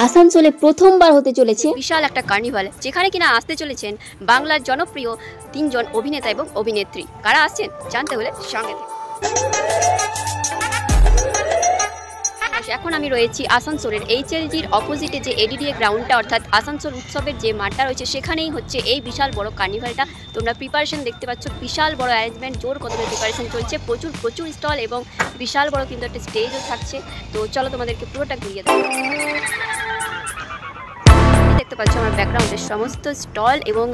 আসানসোলে প্রথমবার হতে চলেছে বিশাল একটা কার্নিভাল, যেখানে কিনা আসতে চলেছেন বাংলার জনপ্রিয় 3 জন অভিনেতা এবং অভিনেত্রী। কারা আসছেন জানতে হলে সঙ্গে থাকুন। এখন আমি রয়েছি আসানসোলের HLGর অপোজিটে যে ADDA গ্রাউন্ডটা, অর্থাৎ আসানসোল উৎসবের যে মাঠটা রয়েছে, সেখানেই হচ্ছে এই বিশাল বড় কার্নিভালটা। তোমরা প্রিপারেশন দেখতে পাচ্ছ, বিশাল বড় অ্যারেঞ্জমেন্ট, জোর কদমে প্রিপারেশন চলছে, প্রচুর স্টল এবং বিশাল বড় কিন্তু একটা স্টেজও থাকছে। তো চলো তোমাদেরকে পুরোটা ঘুরিয়ে দেবো। দেখতে পাচ্ছ আমার ব্যাকগ্রাউন্ডে সমস্ত স্টল এবং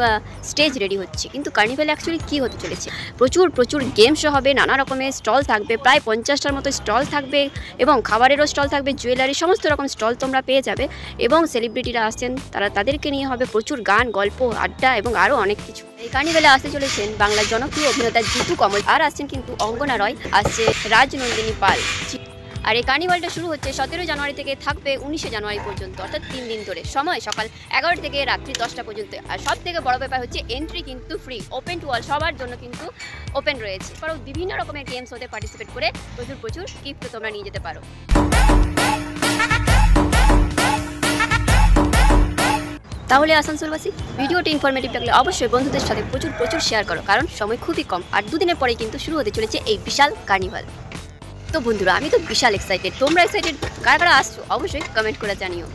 স্টেজ রেডি হচ্ছে। কিন্তু কার্নিভালে অ্যাকচুয়ালি কী হতে চলেছে, প্রচুর গেম শো হবে, নানা রকমের স্টল থাকবে, প্রায় 50টার মতো স্টল থাকবে এবং খাবারেরও স্টল থাকবে, জুয়েলারি, সমস্ত রকম স্টল তোমরা পেয়ে যাবে। এবং সেলিব্রিটিরা আসছেন, তাদেরকে নিয়ে হবে প্রচুর গান, গল্প, আড্ডা এবং আরও অনেক কিছু। এই কার্নিভালে আসতে চলেছেন বাংলার জনপ্রিয় অভিনেতা জিতু কমল, আর আসছেন কিন্তু অঙ্গনা রয়, আসছে রাজনন্দিনী পাল। আর এই কার্নিভালটা শুরু হচ্ছে 17 জানুয়ারি থেকে, থাকবে 19 জানুয়ারি পর্যন্ত, অর্থাৎ 3 দিন ধরে। সময় সকাল 11টা থেকে রাত্রি 10টা পর্যন্ত। আর সব থেকে বড় ব্যাপার হচ্ছে এন্ট্রি কিন্তু ফ্রি, ওপেন টু অল, সবার জন্য কিন্তু ওপেন রয়েছে। এছাড়াও বিভিন্ন রকমের গেমস হতে পার্টিসিপেট করে প্রচুর গিফট তোমরা নিয়ে যেতে পারো। তাহলে আসানসোলবাসী, ভিডিওটি ইনফরমেটিভ লাগলে অবশ্যই বন্ধুদের সাথে প্রচুর শেয়ার করো, কারণ সময় খুবই কম। আর 2 দিনের পরেই কিন্তু শুরু হতে চলেছে এই বিশাল কার্নিভাল। তো বন্ধুরা, আমি তো বিশাল এক্সাইটেড। তোমরা এক্সাইটেড? কারা আসছো অবশ্যই কমেন্ট করে জানিও।